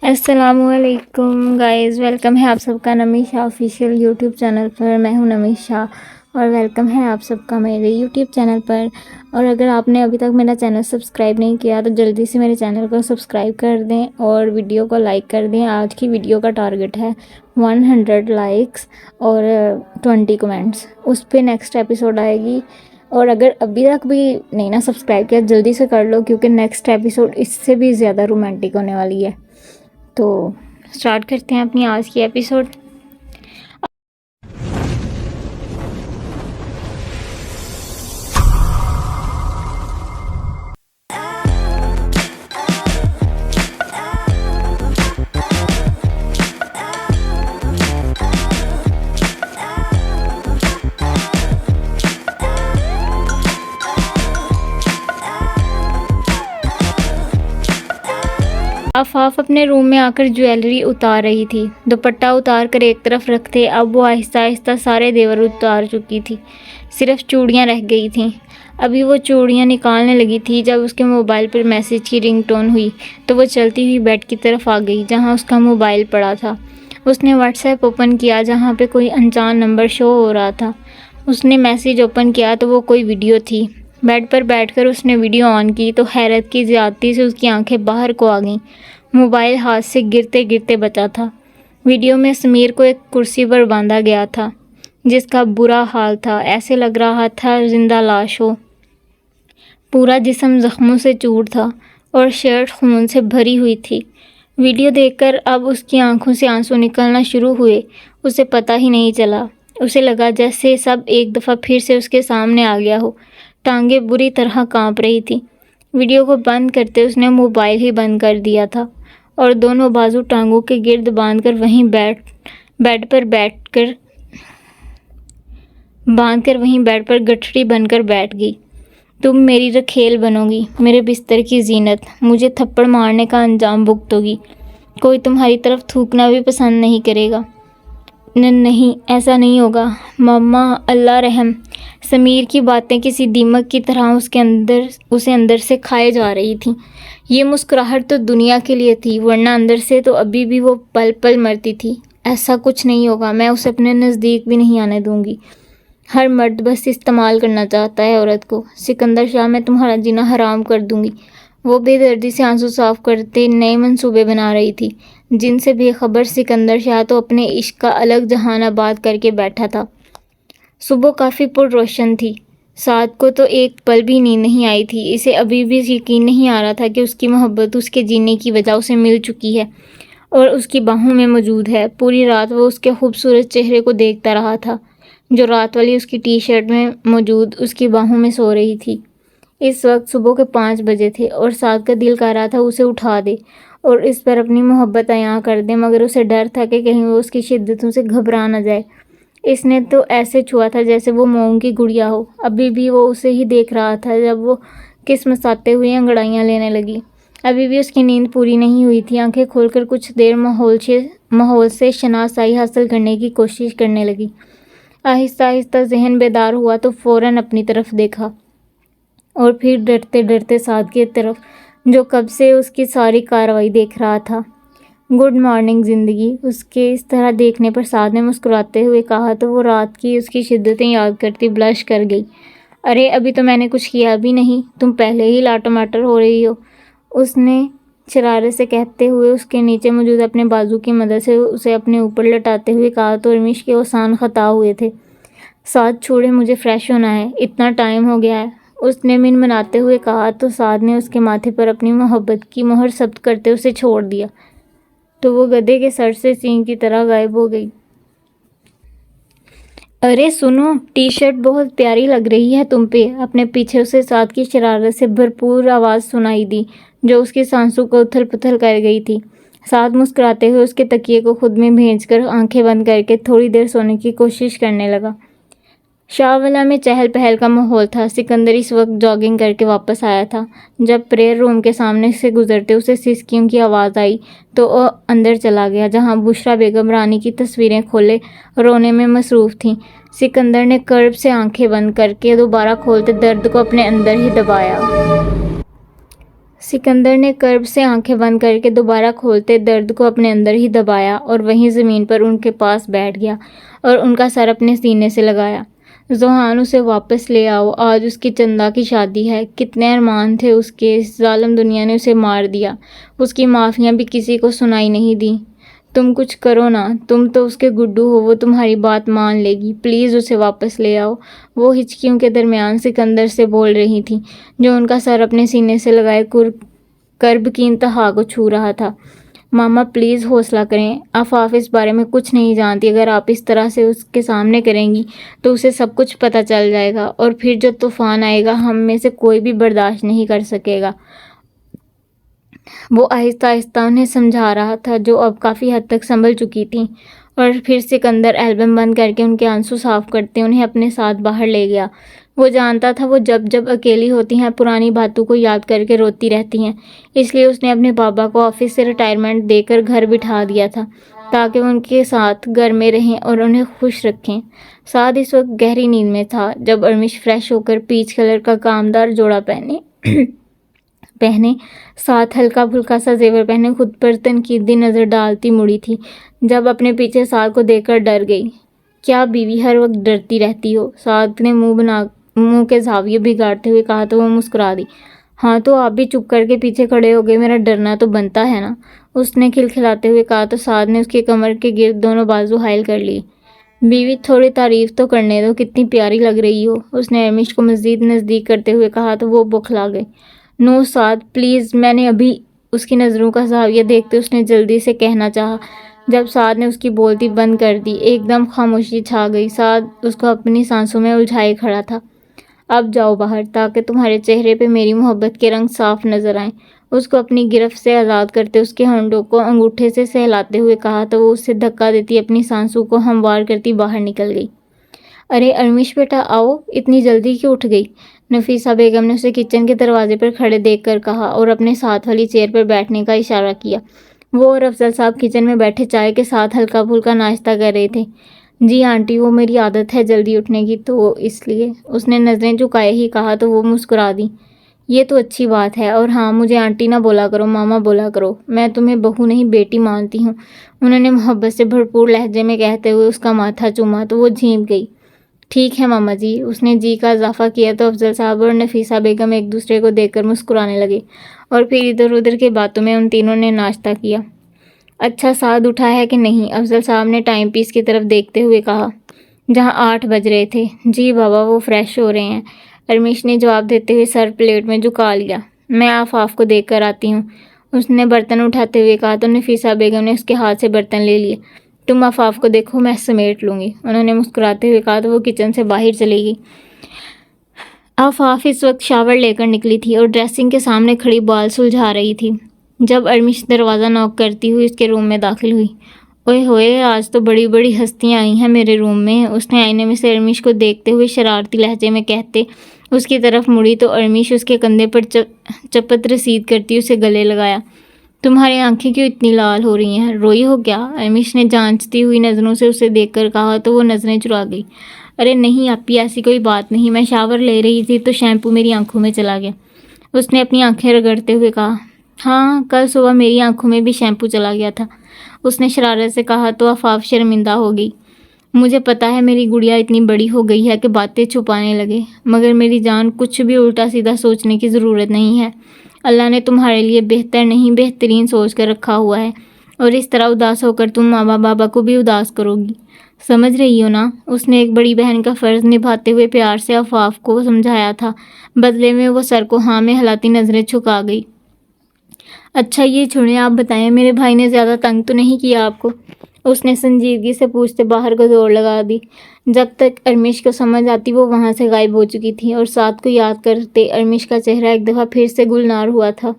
السلام علیکم guys, welcome ہے آپ سب کا نمیشا آفیشیل یوٹیوب چینل پر۔ میں ہوں نمیشا اور ویلکم ہے آپ سب کا میرے یوٹیوب چینل پر۔ اور اگر آپ نے ابھی تک میرا چینل سبسکرائب نہیں کیا تو جلدی سے میرے چینل کو سبسکرائب کر دیں اور ویڈیو کو لائک کر دیں۔ آج کی ویڈیو کا ٹارگٹ ہے 100 لائکس اور 20 کمنٹس، اس پہ نیکسٹ ایپیسوڈ آئے گی۔ اور اگر ابھی تک بھی نہیں نا سبسکرائب کیا جلدی سے کر لو، کیونکہ نیکسٹ ایپیسوڈ اس سے بھی زیادہ رومانٹک ہونے والی ہے۔ تو سٹارٹ کرتے ہیں اپنی آج کی ایپیسوڈ۔ آفاف اپنے روم میں آ کر جویلری اتار رہی تھی۔ دوپٹہ اتار کر ایک طرف رکھتے اب وہ آہستہ آہستہ سارے زیور اتار چکی تھی، صرف چوڑیاں رہ گئی تھیں۔ ابھی وہ چوڑیاں نکالنے لگی تھی جب اس کے موبائل پر میسج کی رنگ ٹون ہوئی تو وہ چلتی ہوئی بیڈ کی طرف آ گئی جہاں اس کا موبائل پڑا تھا۔ اس نے واٹس ایپ اوپن کیا جہاں پہ کوئی انجان نمبر شو ہو رہا تھا۔ اس نے میسج اوپن کیا تو وہ کوئی ویڈیو تھی۔ بیڈ پر بیٹھ کر اس نے ویڈیو آن کی تو حیرت کی زیادتی سے اس کی آنکھیں باہر کو آ گئیں۔ موبائل ہاتھ سے گرتے گرتے بچا تھا۔ ویڈیو میں سمیر کو ایک کرسی پر باندھا گیا تھا جس کا برا حال تھا، ایسے لگ رہا تھا زندہ لاش ہو۔ پورا جسم زخموں سے چور تھا اور شرٹ خون سے بھری ہوئی تھی۔ ویڈیو دیکھ کر اب اس کی آنکھوں سے آنسو نکلنا شروع ہوئے، اسے پتہ ہی نہیں چلا۔ اسے لگا جیسے سب ایک دفعہ پھر سے اس کے سامنے آ گیا ہو۔ ٹانگیں بری طرح کانپ رہی تھی۔ ویڈیو کو بند کرتے اس نے موبائل ہی بند کر دیا تھا اور دونوں بازو ٹانگوں کے گرد باندھ کر وہیں بیڈ پر گٹھڑی بن کر بیٹھ گئی۔ تم میری رکھیل بنو گی، میرے بستر کی زینت، مجھے تھپڑ مارنے کا انجام بھگتو گی۔ کوئی تمہاری طرف تھوکنا بھی پسند نہیں کرے گا۔ نہیں، ایسا نہیں ہوگا ماما، اللہ رحم۔ سمیر کی باتیں کسی دیمک کی طرح اسے اندر سے کھائے جا رہی تھیں۔ یہ مسکراہٹ تو دنیا کے لیے تھی، ورنہ اندر سے تو ابھی بھی وہ پل پل مرتی تھی۔ ایسا کچھ نہیں ہوگا، میں اسے اپنے نزدیک بھی نہیں آنے دوں گی۔ ہر مرد بس استعمال کرنا چاہتا ہے عورت کو۔ سکندر شاہ، میں تمہارا جینا حرام کر دوں گی۔ وہ بے دردی سے آنسو صاف کرتے نئے منصوبے بنا رہی تھی جن سے بے خبر سکندر شاہ تو اپنے عشق کا الگ جہان آباد کر کے بیٹھا تھا۔ صبح کافی پر روشن تھی۔ سعد کو تو ایک پل بھی نیند نہیں آئی تھی۔ اسے ابھی بھی یقین نہیں آ رہا تھا کہ اس کی محبت اس کے جینے کی وجہ اسے مل چکی ہے اور اس کی باہوں میں موجود ہے۔ پوری رات وہ اس کے خوبصورت چہرے کو دیکھتا رہا تھا جو رات والی اس کی ٹی شرٹ میں موجود اس کی باہوں میں سو رہی تھی۔ اس وقت صبح کے 5 بجے تھے اور سعد کا دل کر رہا تھا اسے اٹھا دے اور اس پر اپنی محبت عیاں کر دے، مگر اسے ڈر تھا کہ کہیں وہ اس کی شدتوں سے گھبرا نہ جائے۔ اس نے تو ایسے چھوا تھا جیسے وہ موم کی گڑیا ہو۔ ابھی بھی وہ اسے ہی دیکھ رہا تھا جب وہ کسمساتے ہوئے انگڑائیاں لینے لگی۔ ابھی بھی اس کی نیند پوری نہیں ہوئی تھی۔ آنکھیں کھول کر کچھ دیر ماحول سے شناسائی حاصل کرنے کی کوشش کرنے لگی۔ آہستہ آہستہ ذہن بیدار ہوا تو فوراً اپنی طرف دیکھا اور پھر ڈرتے ڈرتے سعد کی طرف جو کب سے اس کی ساری کارروائی دیکھ رہا تھا۔ گڈ مارننگ زندگی۔ اس کے اس طرح دیکھنے پر سعد نے مسکراتے ہوئے کہا تو وہ رات کی اس کی شدتیں یاد کرتی بلش کر گئی۔ ارے ابھی تو میں نے کچھ کیا بھی نہیں، تم پہلے ہی لاٹماٹر ہو رہی ہو، اس نے شرارت سے کہتے ہوئے اس کے نیچے موجود اپنے بازو کی مدد سے اسے اپنے اوپر لٹاتے ہوئے کہا تو رمیش کے اوسان خطا ہوئے تھے۔ سعد چھوڑے، مجھے فریش ہونا ہے، اتنا ٹائم ہو گیا ہے، اس نے من مناتے ہوئے کہا تو سعد نے اس کے ماتھے پر اپنی محبت کی مہر ثبت کرتے اسے چھوڑ دیا تو وہ گدھے کے سر سے سینگ کی طرح غائب ہو گئی۔ ارے سنو، ٹی شرٹ بہت پیاری لگ رہی ہے تم پہ، اپنے پیچھے اسے سعد کی شرارت سے بھرپور آواز سنائی دی جو اس کی سانسوں کو اتھل پتھل کر گئی تھی۔ سعد مسکراتے ہوئے اس کے تکیے کو خود میں بھیج کر آنکھیں بند کر کے تھوڑی دیر سونے کی کوشش کرنے لگا۔ شاہ والا میں چہل پہل کا ماحول تھا۔ سکندر اس وقت جاگنگ کر کے واپس آیا تھا۔ جب پریئر روم کے سامنے سے گزرتے اسے سسکیوں کی آواز آئی تو وہ اندر چلا گیا جہاں بشریٰ بیگم رانی کی تصویریں کھولے رونے میں مصروف تھیں۔ سکندر نے کرب سے آنکھیں بند کر کے دوبارہ کھولتے درد کو اپنے اندر ہی دبایا۔ سکندر نے کرب سے آنکھیں بند کر کے دوبارہ کھولتے درد کو اپنے اندر ہی دبایا اور وہیں زمین پر ان کے پاس بیٹھ گیا اور ان کا سر اپنے سینے سے لگایا۔ ذوحان اسے واپس لے آؤ، آج اس کی چندا کی شادی ہے۔ کتنے ارمان تھے اس کے، اس ظالم دنیا نے اسے مار دیا۔ اس کی معافیاں بھی کسی کو سنائی نہیں دیں۔ تم کچھ کرو نا، تم تو اس کے گڈو ہو، وہ تمہاری بات مان لے گی، پلیز اسے واپس لے آؤ۔ وہ ہچکیوں کے درمیان سکندر سے بول رہی تھی، جو ان کا سر اپنے سینے سے لگائے کرب کی انتہا کو چھو رہا تھا۔ ماما پلیز حوصلہ کریں، آفاف اس بارے میں کچھ نہیں جانتی، اگر آپ اس طرح سے اس کے سامنے کریں گی تو اسے سب کچھ پتہ چل جائے گا اور پھر جو طوفان آئے گا ہم میں سے کوئی بھی برداشت نہیں کر سکے گا۔ وہ آہستہ آہستہ انہیں سمجھا رہا تھا، جو اب کافی حد تک سنبھل چکی تھیں، اور پھر سکندر ایلبم بند کر کے ان کے آنسو صاف کرتے انہیں اپنے ساتھ باہر لے گیا۔ وہ جانتا تھا وہ جب جب اکیلی ہوتی ہیں پرانی باتوں کو یاد کر کے روتی رہتی ہیں، اس لیے اس نے اپنے بابا کو آفس سے ریٹائرمنٹ دے کر گھر بٹھا دیا تھا تاکہ وہ ان کے ساتھ گھر میں رہیں اور انہیں خوش رکھیں۔ سعد اس وقت گہری نیند میں تھا جب ارمش فریش ہو کر پیچ کلر کا کامدار جوڑا پہنے ساتھ ہلکا پھلکا سا زیور پہنے خود پر تنقیدی نظر ڈالتی مڑی تھی، جب اپنے پیچھے سعد کو دیکھ کر ڈر گئی۔ کیا بیوی ہر وقت ڈرتی رہتی ہو؟ سعد نے منہ کے زاویے بگاڑتے ہوئے کہا تو وہ مسکرا دی۔ ہاں تو آپ بھی چپ کر کے پیچھے کھڑے ہو گئے، میرا ڈرنا تو بنتا ہے نا، اس نے کھلکھلاتے ہوئے کہا تو سعد نے اس کی کمر کے گرد دونوں بازو حائل کر لی۔ بیوی تھوڑی تعریف تو کرنے دو، کتنی پیاری لگ رہی ہو، اس نے ارمش کو مزید نزدیک کرتے ہوئے کہا تو وہ بوکھلا گئی۔ نو سعد پلیز، میں نے ابھی اس کی نظروں کا زاویہ دیکھتے اس نے جلدی سے کہنا چاہا۔ جب سعد نے اس کی بولتی بند کر دی ایک دم خاموشی چھا گئی۔ سعد اس کو اپنی سانسوں میں الجھائے کھڑا تھا۔ اب جاؤ باہر تاکہ تمہارے چہرے پہ میری محبت کے رنگ صاف نظر آئیں، اس کو اپنی گرفت سے آزاد کرتے اس کے ہونٹوں کو انگوٹھے سے سہلاتے ہوئے کہا تو وہ اسے دھکا دیتی اپنی سانسوں کو ہموار کرتی باہر نکل گئی۔ ارے ارمش بیٹا آؤ، اتنی جلدی کیوں اٹھ گئی؟ نفیسہ بیگم نے اسے کچن کے دروازے پر کھڑے دیکھ کر کہا اور اپنے ساتھ والی چیئر پر بیٹھنے کا اشارہ کیا۔ وہ اور افضل صاحب کچن میں بیٹھے چائے کے ساتھ ہلکا پھلکا ناشتہ کر رہے تھے۔ جی آنٹی، وہ میری عادت ہے جلدی اٹھنے کی تو اس لیے، اس نے نظریں جھکائے ہی کہا تو وہ مسکرا دی۔ یہ تو اچھی بات ہے، اور ہاں مجھے آنٹی نہ بولا کرو، ماما بولا کرو، میں تمہیں بہو نہیں بیٹی مانتی ہوں، انہوں نے محبت سے بھرپور لہجے میں کہتے ہوئے اس کا ماتھا چوما تو وہ جھینک گئی۔ ٹھیک ہے ماما جی، اس نے جی کا اضافہ کیا تو افضل صاحب اور نفیسہ بیگم ایک دوسرے کو دیکھ کر مسکرانے لگے اور پھر ادھر ادھر کی باتوں میں ان تینوں نے ناشتہ کیا۔ اچھا سعد اٹھا ہے کہ نہیں؟ افضل صاحب نے ٹائم پیس کی طرف دیکھتے ہوئے کہا، جہاں 8 بج رہے تھے۔ جی بابا، وہ فریش ہو رہے ہیں، ارمش نے جواب دیتے ہوئے سر پلیٹ میں جھکا لیا۔ میں آفاف کو دیکھ کر آتی ہوں، اس نے برتن اٹھاتے ہوئے کہا تو نفیسہ بیگم نے اس کے ہاتھ سے برتن لے لیے۔ تم آفاف کو دیکھو، میں سمیٹ لوں گی، انہوں نے مسکراتے ہوئے کہا تو وہ کچن سے باہر چلی گئی۔ آفاف اس وقت شاور لے کر نکلی تھی اور ڈریسنگ کے سامنے کھڑی بال سلجھا رہی تھی جب ارمش دروازہ نوک کرتی ہوئی اس کے روم میں داخل ہوئی۔ اوئے ہوئے، آج تو بڑی بڑی ہستیاں آئی ہیں میرے روم میں، اس نے آئینے میں سے ارمش کو دیکھتے ہوئے شرارتی لہجے میں کہتے اس کی طرف مڑی تو ارمش اس کے کندھے پر چپت رسید کرتی اسے گلے لگایا۔ تمہاری آنکھیں کیوں اتنی لال ہو رہی ہیں، روئی ہو کیا؟ ارمش نے جانچتی ہوئی نظروں سے اسے دیکھ کر کہا تو وہ نظریں چرا گئی۔ ارے نہیں آپی، ایسی کوئی بات نہیں، میں شاور لے رہی تھی تو شیمپو میری آنکھوں میں چلا گیا، اس نے اپنی آنکھیں رگڑتے ہوئے کہا۔ ہاں کل صبح میری آنکھوں میں بھی شیمپو چلا گیا تھا، اس نے شرارت سے کہا تو آفاف شرمندہ ہو گئی۔ مجھے پتا ہے میری گڑیا اتنی بڑی ہو گئی ہے کہ باتیں چھپانے لگے، مگر میری جان کچھ بھی الٹا سیدھا سوچنے کی ضرورت نہیں ہے، اللہ نے تمہارے لیے بہتر نہیں بہترین سوچ کر رکھا ہوا ہے، اور اس طرح اداس ہو کر تم ماما بابا کو بھی اداس کرو گی، سمجھ رہی ہو نا؟ اس نے ایک بڑی بہن کا فرض نبھاتے ہوئے پیار سے آفاف کو سمجھایا تھا، بدلے میں وہ سر کو ہاں میں ہلاتی نظریں جھکا گئی۔ اچھا یہ چھوڑیں، آپ بتائیں میرے بھائی نے زیادہ تنگ تو نہیں کیا آپ کو؟ اس نے سنجیدگی سے پوچھتے باہر کو دوڑ لگا دی۔ جب تک ارمش کو سمجھ آتی وہ وہاں سے غائب ہو چکی تھی اور سعد کو یاد کرتے ارمش کا چہرہ ایک دفعہ پھر سے گلنار ہوا تھا۔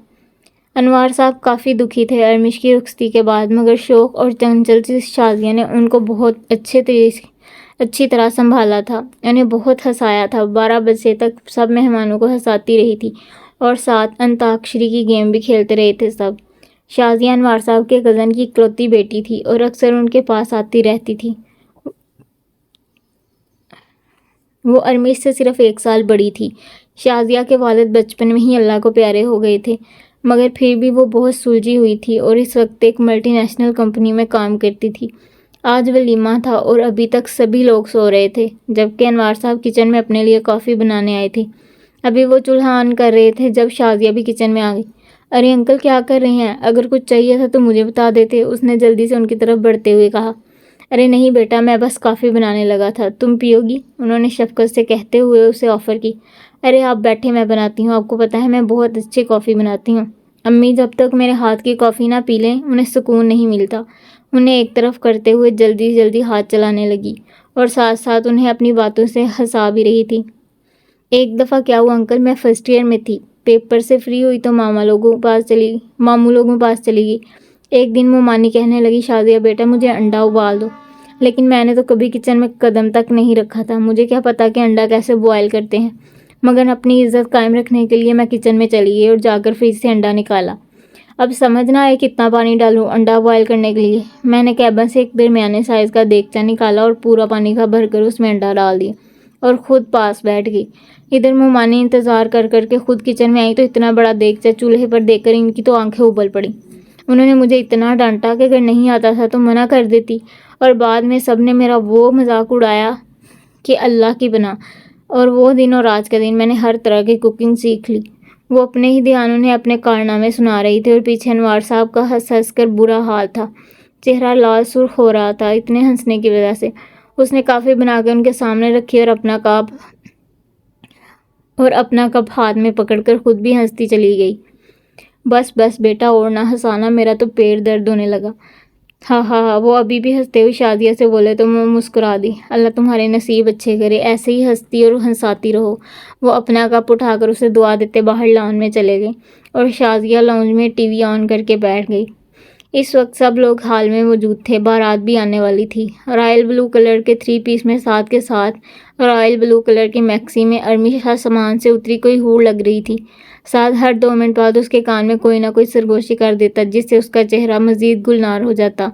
انوار صاحب کافی دکھی تھے ارمش کی رخصتی کے بعد، مگر شوق اور چنچل سی شازیہ نے ان کو بہت اچھی طرح سنبھالا تھا، انہیں بہت ہنسایا تھا۔ 12 بجے تک سب مہمانوں کو ہنساتی رہی تھی اور ساتھ انتاکشری کی گیم بھی کھیلتے رہے تھے سب۔ شازیہ انوار صاحب کے کزن کی اکلوتی بیٹی تھی اور اکثر ان کے پاس آتی رہتی تھی۔ وہ ارمش سے صرف 1 سال بڑی تھی۔ شازیہ کے والد بچپن میں ہی اللہ کو پیارے ہو گئے تھے۔ مگر پھر بھی وہ بہت سلجھی ہوئی تھی اور اس وقت ایک ملٹی نیشنل کمپنی میں کام کرتی تھی۔ آج ولیمہ تھا اور ابھی تک سبھی لوگ سو رہے تھے، جبکہ انوار صاحب کچن میں اپنے لیے کافی بنانے آئے تھے۔ ابھی وہ چولہا آن کر رہے تھے جب شازیہ بھی کچن میں آ گئی۔ ارے انکل کیا کر رہے ہیں؟ اگر کچھ چاہیے تھا تو مجھے بتا دیتے، اس نے جلدی سے ان کی طرف بڑھتے ہوئے کہا۔ ارے نہیں بیٹا، میں بس کافی بنانے لگا تھا، تم پیو گی؟ انہوں نے شفقت سے کہتے ہوئے اسے آفر کی۔ ارے آپ بیٹھے، میں بناتی ہوں، آپ کو پتہ ہے میں بہت اچھی کافی بناتی ہوں۔ امی جب تک میرے ہاتھ کی کافی نہ پی لیں انہیں سکون نہیں ملتا۔ انہیں ایک طرف کرتے ہوئے جلدی جلدی ہاتھ چلانے لگی اور ساتھ ساتھ انہیں اپنی باتوں سے ہنسا بھی رہی تھی۔ ایک دفعہ کیا ہوا انکل، میں فرسٹ ایئر میں تھی، پیپر سے فری ہوئی تو ماموں لوگوں پاس چلی گئی۔ ایک دن مومانی کہنے لگی، شازیہ بیٹا مجھے انڈا ابال دو، لیکن میں نے تو کبھی کچن میں قدم تک نہیں رکھا تھا، مجھے کیا پتا کہ انڈا کیسے بوائل کرتے ہیں، مگر اپنی عزت قائم رکھنے کے لیے میں کچن میں چلی گئی اور جا کر فریج سے انڈا نکالا۔ اب سمجھ نہ آئے کتنا پانی ڈالوں انڈا بوائل کرنے کے لیے۔ میں نے کیبن سے ایک درمیانے سائز کا دیگچا نکالا اور پورا پانی کا بھر کر اس میں انڈا ڈال دیا اور خود پاس بیٹھ گئی۔ ادھر مومانی انتظار کر کر کے خود کچن میں آئی تو اتنا بڑا دیگچا چولہے پر دیکھ کر ان کی تو آنکھیں ابل پڑی۔ انہوں نے مجھے اتنا ڈانٹا کہ اگر نہیں آتا تھا تو منع کر دیتی، اور بعد میں سب نے میرا وہ مذاق اڑایا کہ اللہ کی بنا۔ اور وہ دن اور آج کا دن میں نے ہر طرح کی کوکنگ سیکھ لی۔ وہ اپنے ہی دھیان انہیں اپنے کارنامے سنا رہی تھی اور پیچھے انوار صاحب کا ہنس ہنس کر برا حال تھا، چہرہ لال سرخ ہو رہا تھا اتنے ہنسنے کی وجہ سے۔ اس نے کافی بنا کے ان کے سامنے رکھی اور اپنا کپ ہاتھ میں پکڑ کر خود بھی ہنستی چلی گئی۔ بس بس بیٹا اور نہ ہنسانا، میرا تو پیٹ درد ہونے لگا۔ ہاں ہاں ہاں، وہ ابھی بھی ہنستے ہوئے شازیہ سے بولے تو وہ مسکرا دی۔ اللہ تمہارے نصیب اچھے کرے، ایسے ہی ہنستی اور ہنساتی رہو۔ وہ اپنا کپ اٹھا کر اسے دعا دیتے باہر لان میں چلے گئے اور شازیہ لاؤنج میں ٹی وی آن کر کے بیٹھ گئی۔ اس وقت سب لوگ ہال میں موجود تھے، بارات بھی آنے والی تھی۔ رائل بلو کلر کے 3 پیس میں ساتھ کے ساتھ رائل بلو کلر کی میکسی میں ارمیشا سامان سے اتری کوئی ہور لگ رہی تھی، ساتھ ہر 2 منٹ بعد اس کے کان میں کوئی نہ کوئی سرگوشی کر دیتا جس سے اس کا چہرہ مزید گلنار ہو جاتا۔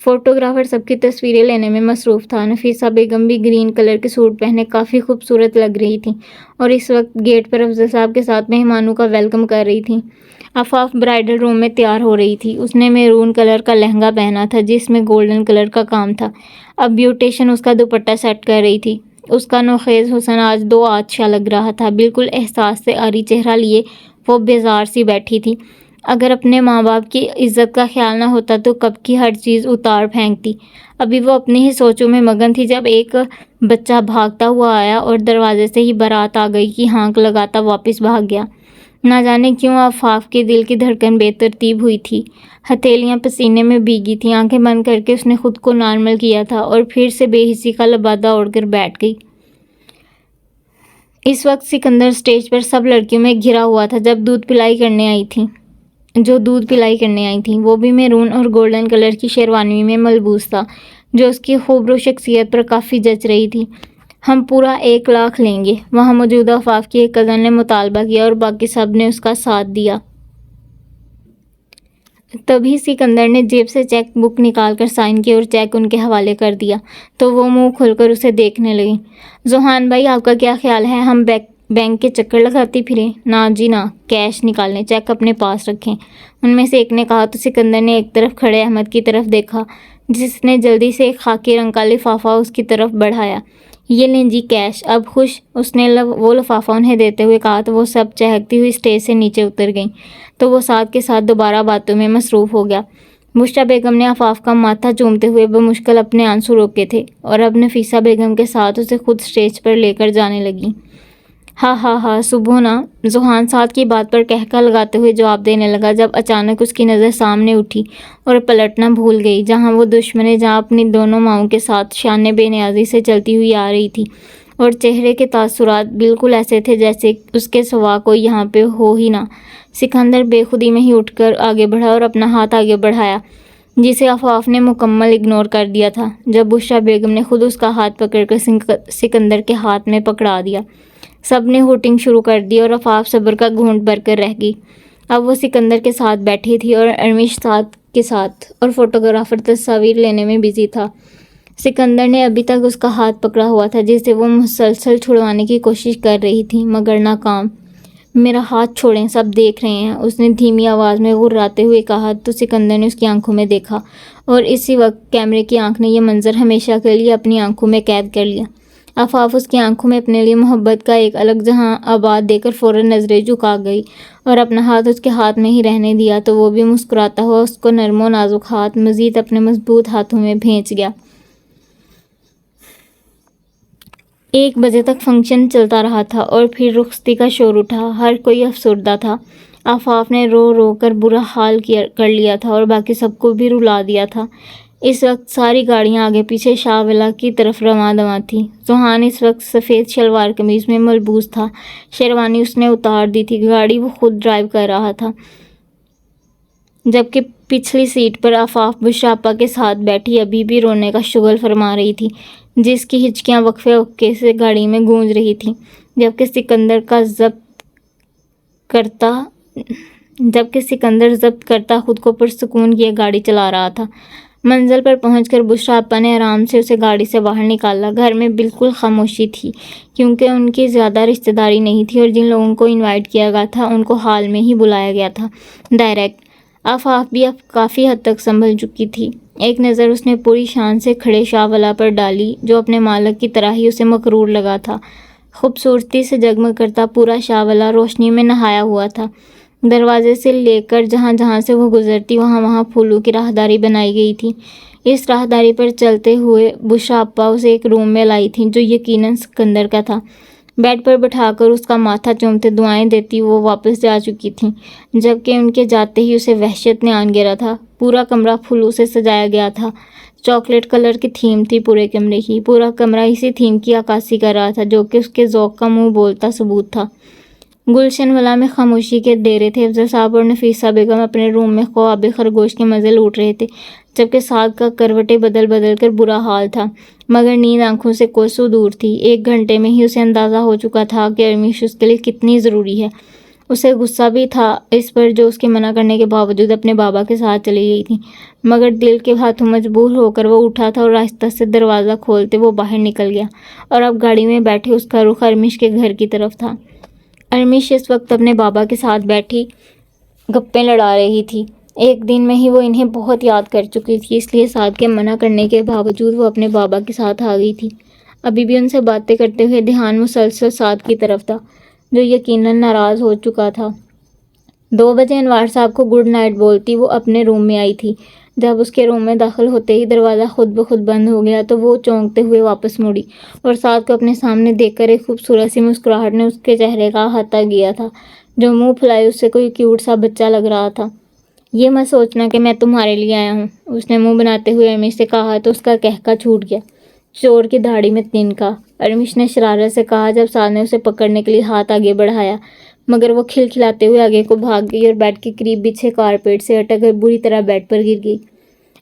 فوٹوگرافر سب کی تصویریں لینے میں مصروف تھا۔ نفیسہ بیگم بھی گرین کلر کے سوٹ پہنے کافی خوبصورت لگ رہی تھی اور اس وقت گیٹ پر افضل صاحب کے ساتھ مہمانوں کا ویلکم کر رہی تھی۔ آفاف برائڈل روم میں تیار ہو رہی تھی۔ اس نے میرون کلر کا لہنگا پہنا تھا جس میں گولڈن کلر کا کام تھا۔ اب بیوٹیشن اس کا دوپٹہ سیٹ کر رہی تھی۔ اس کا نوخیز حسن آج 2 آتشا لگ رہا تھا، بالکل احساس سے عاری چہرہ لیے وہ بیزار سی بیٹھی تھی۔ اگر اپنے ماں باپ کی عزت کا خیال نہ ہوتا تو کب کی ہر چیز اتار پھینکتی۔ ابھی وہ اپنی ہی سوچوں میں مگن تھی جب ایک بچہ بھاگتا ہوا آیا اور دروازے سے ہی بارات آ گئی کی ہانک لگاتا واپس بھاگ گیا۔ نہ جانے کیوں آفاف کے دل کی دھڑکن بے ترتیب ہوئی تھی، ہتھیلیاں پسینے میں بھیگی تھیں۔ آنکھیں بند کر کے اس نے خود کو نارمل کیا تھا اور پھر سے بے حسی کا لبادہ اوڑھ کر بیٹھ گئی۔ اس وقت سکندر اسٹیج پر سب لڑکیوں میں گھرا ہوا تھا جو دودھ پلائی کرنے آئی تھیں۔ وہ بھی میرون اور گولڈن کلر کی شیروانی میں ملبوس تھا جو اس کی خوبرو شخصیت پر کافی جچ رہی تھی۔ ہم پورا 1 لاکھ لیں گے، وہاں موجود آفاف کی ایک کزن نے مطالبہ کیا اور باقی سب نے اس کا ساتھ دیا۔ تبھی سکندر نے جیب سے چیک بک نکال کر سائن کیے اور چیک ان کے حوالے کر دیا تو وہ منہ کھول کر اسے دیکھنے لگیں۔ ذوحان بھائی آپ کا کیا خیال ہے، ہم بینک کے چکر لگاتی پھریں؟ نہ جی نہ، کیش نکال لیں، چیک اپنے پاس رکھیں، ان میں سے ایک نے کہا تو سکندر نے ایک طرف کھڑے احمد کی طرف دیکھا جس نے جلدی سے ایک خاکی رنگ کا لفافہ اس کی طرف بڑھایا۔ یہ لیں جی کیش، اب خوش؟ اس نے وہ لفافہ انہیں دیتے ہوئے کہا تو وہ سب چہکتی ہوئی اسٹیج سے نیچے اتر گئیں تو وہ ساتھ کے ساتھ دوبارہ باتوں میں مصروف ہو گیا۔ بشریٰ بیگم نے آفاف کا ماتھا چومتے ہوئے بمشکل اپنے آنسو روکے تھے اور اب نفیسہ بیگم کے ساتھ اسے خود اسٹیج پر لے کر جانے لگیں۔ ہاں ہاں ہاں سبحانہ، ذوحان ساتھ کی بات پر کہکا لگاتے ہوئے جواب دینے لگا جب اچانک اس کی نظر سامنے اٹھی اور پلٹنا بھول گئی جہاں وہ دشمنے جہاں اپنی دونوں ماؤں کے ساتھ شان بے نیازی سے چلتی ہوئی آ رہی تھی اور چہرے کے تاثرات بالکل ایسے تھے جیسے اس کے سوا کوئی یہاں پہ ہو ہی نہ۔ سکندر بے خودی میں ہی اٹھ کر آگے بڑھا اور اپنا ہاتھ آگے بڑھایا جسے آفاف نے مکمل اگنور کر دیا تھا جب بشریٰ بیگم نے خود اس کا ہاتھ پکڑ کر سکندر کے ہاتھ میں پکڑا دیا۔ سب نے ہوٹنگ شروع کر دی اور آفاف صبر کا گھونٹ بھر کر رہ گئی۔ اب وہ سکندر کے ساتھ بیٹھی تھی اور ارمیش ساتھ کے ساتھ اور فوٹوگرافر تصاویر لینے میں بزی تھا۔ سکندر نے ابھی تک اس کا ہاتھ پکڑا ہوا تھا جسے وہ مسلسل چھڑوانے کی کوشش کر رہی تھی مگر ناکام۔ میرا ہاتھ چھوڑیں، سب دیکھ رہے ہیں، اس نے دھیمی آواز میں غراتے ہوئے کہا تو سکندر نے اس کی آنکھوں میں دیکھا اور اسی وقت کیمرے کی آنکھ نے یہ منظر ہمیشہ کے لیے اپنی آنکھوں میں قید کر لیا۔ آفاف اس کی آنکھوں میں اپنے لیے محبت کا ایک الگ جہاں آباد دے کر فوراً نظریں جھکا گئی اور اپنا ہاتھ اس کے ہاتھ میں ہی رہنے دیا تو وہ بھی مسکراتا ہوا اس کو نرم و نازک ہاتھ مزید اپنے مضبوط ہاتھوں میں بھینچ گیا۔ 1 بجے تک فنکشن چلتا رہا تھا اور پھر رخصتی کا شور اٹھا۔ ہر کوئی افسردہ تھا۔ آفاف نے رو رو کر برا حال کر لیا تھا اور باقی سب کو بھی رلا دیا تھا۔ اس وقت ساری گاڑیاں آگے پیچھے شاہ ولا کی طرف رواں دواں تھیں۔ سہان اس وقت سفید شلوار قمیض میں ملبوس تھا، شیروانی اس نے اتار دی تھی۔ گاڑی وہ خود ڈرائیو کر رہا تھا، جبکہ پچھلی سیٹ پر آفاف بشریٰ آپا کے ساتھ بیٹھی ابھی بھی رونے کا شغل فرما رہی تھی، جس کی ہچکیاں وقفے وقفے سے گاڑی میں گونج رہی تھیں، جبکہ سکندر ضبط کرتا خود کو پرسکون کیے گاڑی چلا رہا تھا۔ منزل پر پہنچ کر بشریٰ آپا نے آرام سے اسے گاڑی سے باہر نکالا۔ گھر میں بالکل خاموشی تھی، کیونکہ ان کی زیادہ رشتہ داری نہیں تھی اور جن لوگوں کو انوائٹ کیا گیا تھا ان کو حال میں ہی بلایا گیا تھا، ڈائریکٹ۔ آفاف بھی اب کافی حد تک سنبھل چکی تھی۔ ایک نظر اس نے پوری شان سے کھڑے شاہ ولا پر ڈالی، جو اپنے مالک کی طرح ہی اسے مغرور لگا تھا۔ خوبصورتی سے جگمگ کرتا پورا شاہ ولا روشنی میں نہایا ہوا تھا۔ دروازے سے لے کر جہاں جہاں سے وہ گزرتی وہاں وہاں پھولوں کی راہداری بنائی گئی تھی۔ اس راہداری پر چلتے ہوئے بشریٰ آپا اسے ایک روم میں لائی تھیں جو یقیناً سکندر کا تھا۔ بیڈ پر بٹھا کر اس کا ماتھا چومتے دعائیں دیتی وہ واپس جا چکی تھیں، جبکہ ان کے جاتے ہی اسے وحشت نے آن گھیرا تھا۔ پورا کمرہ پھولوں سے سجایا گیا تھا۔ چاکلیٹ کلر کی تھیم تھی پورے کمرے کی۔ پورا کمرہ اسی تھیم کی عکاسی کر رہا تھا، جو کہ اس کے ذوق کا منہ بولتا ثبوت تھا۔ گلشن ولا میں خاموشی کے ڈیرے تھے۔ افضل صاحب اور نفیسہ بیگم اپنے روم میں خواب خرگوش کے مزے لوٹ رہے تھے، جبکہ سعد کا کروٹیں بدل بدل کر برا حال تھا، مگر نیند آنکھوں سے کوسوں دور تھی۔ 1 گھنٹے میں ہی اسے اندازہ ہو چکا تھا کہ ارمیش اس کے لیے کتنی ضروری ہے۔ اسے غصہ بھی تھا اس پر جو اس کے منع کرنے کے باوجود اپنے بابا کے ساتھ چلی گئی تھی، مگر دل کے ہاتھوں مجبور ہو کر وہ اٹھا تھا اور آہستہ سے دروازہ کھولتے وہ باہر نکل گیا اور اب گاڑی میں بیٹھے اس کا رخ ارمیش کے گھر کی طرف تھا۔ ارمیش اس وقت اپنے بابا کے ساتھ بیٹھی گپیں لڑا رہی تھی۔ ایک دن میں ہی وہ انہیں بہت یاد کر چکی تھی، اس لیے سعد کے منع کرنے کے باوجود وہ اپنے بابا کے ساتھ آ گئی تھی۔ ابھی بھی ان سے باتیں کرتے ہوئے دھیان مسلسل سعد کی طرف تھا، جو یقیناً ناراض ہو چکا تھا۔ 2 بجے انوار صاحب کو گڈ نائٹ بولتی وہ اپنے روم میں آئی تھی۔ جب اس کے روم میں داخل ہوتے ہی دروازہ خود بخود بند ہو گیا تو وہ چونکتے ہوئے واپس مڑی اور سعد کو اپنے سامنے دیکھ کر ایک خوبصورت سی مسکراہٹ نے اس کے چہرے کا احاطہ کیا تھا، جو منہ پھلائے اس سے کوئی کیوٹ سا بچہ لگ رہا تھا۔ یہ مت سوچنا کہ میں تمہارے لیے آیا ہوں، اس نے منہ بناتے ہوئے ارمیش سے کہا تو اس کا قہقہ چھوٹ گیا۔ چور کی داڑھی میں تنکا، ارمیش نے شرارت سے کہا جب سعد نے اسے پکڑنے کے لیے ہاتھ آگے بڑھایا، مگر وہ کھلکھلاتے ہوئے آگے کو بھاگ گئی اور بیڈ کے قریب بچھے کارپیٹ سے اٹک کر بری طرح بیڈ پر گر گئی۔